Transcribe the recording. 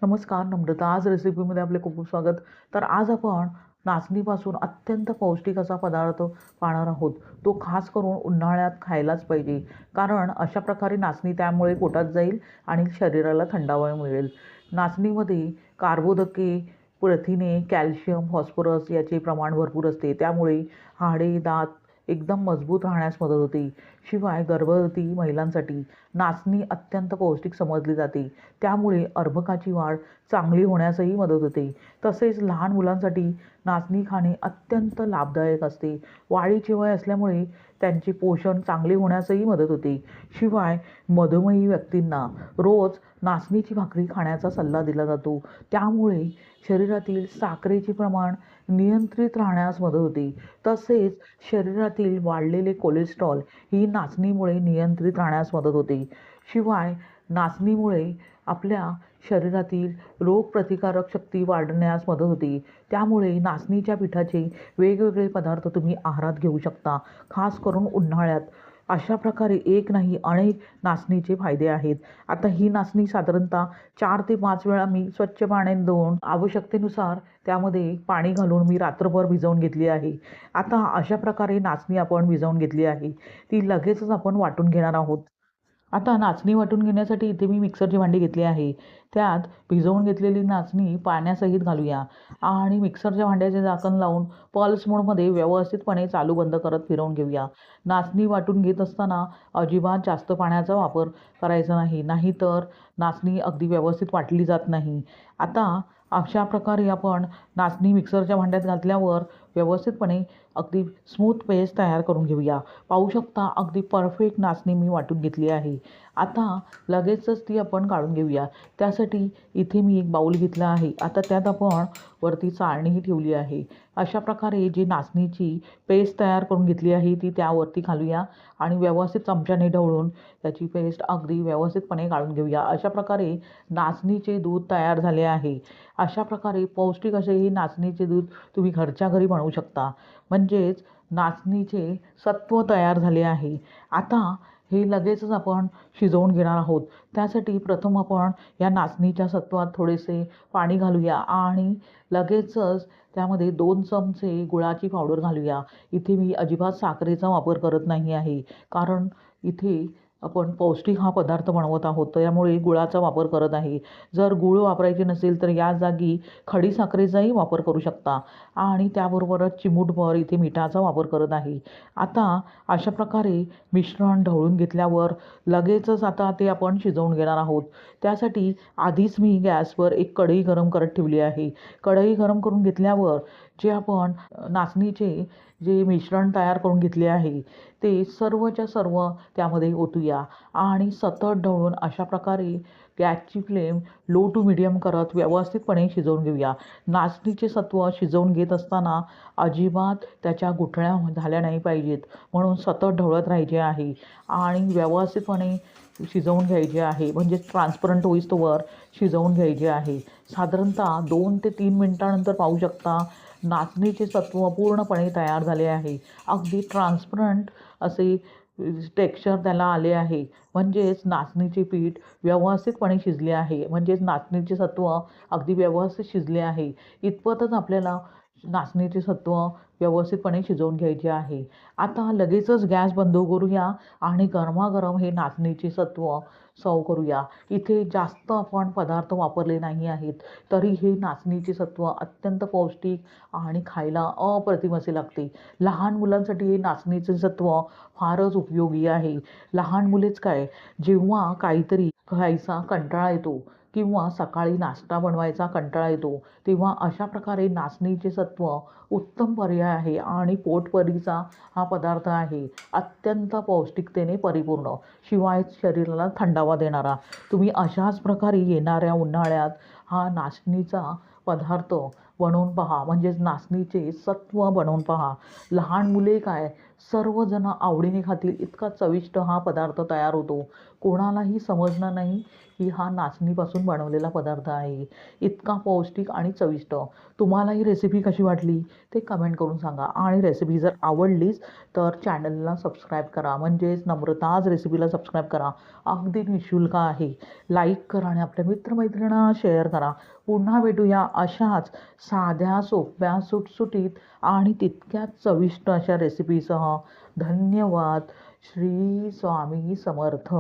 नमस्कार, नम्रता. आज रेसिपीमध्ये आपले खूप खूप स्वागत. तर आज आपण नाचणीपासून अत्यंत पौष्टिक असा पदार्थ पाहणार आहोत. तो खास करून उन्हाळ्यात खायलाच पाहिजे. कारण अशा प्रकारे नाचणी त्यामुळे पोटात जाईल आणि शरीराला थंडावा मिळेल. नाचणीमध्ये कार्बोदके, प्रथिने, कॅल्शियम, फॉस्फरस याचे प्रमाण भरपूर असते. त्यामुळे हाडे, दात एकदम मजबूत राहण्यास मदत होते. शिवाय गर्भवती महिलांसाठी नाचणी अत्यंत पौष्टिक समजली जाते. त्यामुळे अर्भकाची वाढ चांगली होण्यासही मदत होते. तसेच लहान मुलांसाठी नाचणी खाणे अत्यंत लाभदायक असते. वाढीचे वय असल्यामुळे त्यांचे पोषण चांगले होण्यासही मदत होते. शिवाय मधुमेही व्यक्तींना रोज नाचणीची भाकरी खाण्याचा सल्ला दिला जातो. त्यामुळे शरीरातील साखरेचे प्रमाण नियंत्रित राहण्यास मदत होते. तसेच शरीरातील वाढलेले कोलेस्ट्रॉल ही नाचणीमुळे नियंत्रित राहण्यास मदत होते. शिवाय नाचणीमुळे आपल्या शरीरातील रोगप्रतिकारक शक्ती वाढण्यास मदत होते. त्यामुळे नाचणीच्या पिठाचे वेगवेगळे पदार्थ तुम्ही आहारात घेऊ शकता. खास करून उन्हाळ्यात. अशा प्रकारे एक नाही अनेक नाचणीचे फायदे आहेत. आता ही नाचणी साधारणतः 4 ते 5 वेळा मी स्वच्छ पाण्याने धुवून आवश्यकतेनुसार त्यामध्ये पाणी घालून मी रात्रभर भिजवून घेतली आहे. आता अशा प्रकारे नाचणी आपण भिजवून घेतली आहे. ती लगेचच आपण वाटून घेणार आहोत. आता नाचणी वाटून घेण्यासाठी इथे मी मिक्सरची भांडी घेतली आहे. त्यात भिजवून घेतलेली नाचणी पाण्यासहित घालूया आणि मिक्सरच्या भांड्याचे झाकण लावून पल्स मोडमध्ये व्यवस्थितपणे चालू बंद करत फिरवून घेऊया. नाचणी वाटून घेत असताना अजिबात जास्त पाण्याचा वापर करायचा नाही. नाहीतर नाचणी अगदी व्यवस्थित वाटली जात नाही. आता अशा प्रकारे आपण नाचणी मिक्सरच्या भांड्यात घातल्यावर व्यवस्थितपणे अगदी स्मूथ पेस्ट तयार करून घेऊया. पाहू शकता अगदी परफेक्ट नाचणी मी वाटून घेतली आहे. आता लगेचच ती आपण काढून घेऊया. त्यासाठी इथे मी एक बाऊल घेतला आहे. आता त्यात आपण वरती चाळणीही ठेवली आहे. अशा प्रकारे जी नाचणीची पेस्ट तयार करून घेतली आहे ती त्यावरती घालूया आणि व्यवस्थित चमच्याने ढवळून त्याची पेस्ट अगदी व्यवस्थितपणे काढून घेऊया. अशा प्रकारे नाचणीचे दूध तयार झाले आहे. अशा प्रकारे पौष्टिक असे हे नाचणीचे दूध तुम्ही घरच्या घरी बनवू शकता. म्हणजेच नाचणीचे सत्व तयार झाले आहे. आता हे लगेचच आपण शिजवून घेणार आहोत. त्यासाठी प्रथम आपण या नाचणीच्या सत्वात थोडेसे पाणी घालूया आणि लगेचच त्यामध्ये 2 चमचे गुळाची पावडर घालूया. इथे मी अजिबात साखरेचा वापर करत नाही आहे. कारण इथे आपण पौष्टिक हा पदार्थ बनवत आहोत. त्यामुळे गुळाचा वापर करत आहे. जर गूळ वापरायचे नसेल तर या जागी खडी साखरेचाही वापर करू शकता आणि त्याबरोबरच चिमूटभर इथे मिठाचा वापर करत आहे. आता अशा प्रकारे मिश्रण ढवळून घेतल्यावर लगेचच आता ते आपण शिजवून घेणार आहोत. त्यासाठी आधीच मी गॅसवर एक कढई गरम करत ठेवली आहे. कढई गरम करून घेतल्यावर जे आपण नाचणीचे जे मिश्रण तयार करून घेतले आहे ते सर्वच्या सर्व त्यामध्ये ओतूया आणि सतत ढवळून अशा प्रकारे गॅसची फ्लेम लो टू मिडियम करत व्यवस्थितपणे शिजवून घेऊया. नाचणीचे सत्व शिजवून घेत असताना अजिबात त्याच्या गुठळ्या झाल्या नाही पाहिजेत. म्हणून सतत ढवळत राहायचे आहे आणि व्यवस्थितपणे शिजवून घ्यायचे आहे. म्हणजे ट्रान्सपरंट होईस्तोवर शिजवून घ्यायचे आहे. साधारणतः 2 ते 3 मिनिटानंतर पाहू शकता नाचणीचे सत्व पूर्णपणे तयार झाले आहे. अगदी ट्रान्सपरंट असे टेक्स्चर त्याला आले आहे. म्हणजेच नाचणीचे पीठ व्यवस्थितपणे शिजले आहे. म्हणजेच नाचणीचे सत्व अगदी व्यवस्थित शिजले आहे. इतपतच आपल्याला नाचणीचे सत्व व्यवस्थितपणे शिजवून घ्यायचे आहे. आता लगेचच गॅस बंद करूया आणि गरमागरम हे नाचणीचे सत्व सर्व करूया. इथे जास्त आपण पदार्थ वापरले नाही आहेत. तरी हे नाचणीचे सत्व अत्यंत पौष्टिक आणि खायला अप्रतिम असे लागते. लहान मुलांसाठी हे नाचणीचे सत्व फारच उपयोगी आहे. लहान मुलेच काय, जेव्हा काहीतरी खायचा कंटाळा येतो किंवा सकाळी नाश्ता बनवायचा कंटाळा येतो तेव्हा अशा प्रकारे नाचणीचे सत्व उत्तम पर्याय आहे आणि पोटभरीचा हा पदार्थ आहे. अत्यंत पौष्टिकतेने परिपूर्ण, शिवाय शरीराला थंडावा देणारा. तुम्ही अशाच प्रकारे येणाऱ्या उन्हाळ्यात हा नाचणीचा पदार्थ बनवून पहा. म्हणजेच नाचणीचे सत्व बनवून पहा. लहान मुले काय, सर्वजण आवडीने खातील इतका चविष्ट हा पदार्थ तयार होतो. कोणालाही समजणार नाही की हा नाचणीपासून बनवलेला पदार्थ आहे. इतका पौष्टिक आणि चविष्ट. तुम्हाला ही रेसिपी कशी वाटली ते कमेंट करून सांगा आणि रेसिपी जर आवडलीच तर चॅनलला सबस्क्राईब करा. म्हणजेच नम्रताज रेसिपीला सबस्क्राईब करा. अगदी निःशुल्क आहे. लाईक करा आणि आपल्या मित्रमैत्रिणींना शेअर करा. करा. पुन्हा भेटूया अशाच साध्या, सोप्या, सुटसुटीत आणि तितक्याच चविष्ट अशा रेसिपीसह. धन्यवाद. श्री स्वामी समर्थ.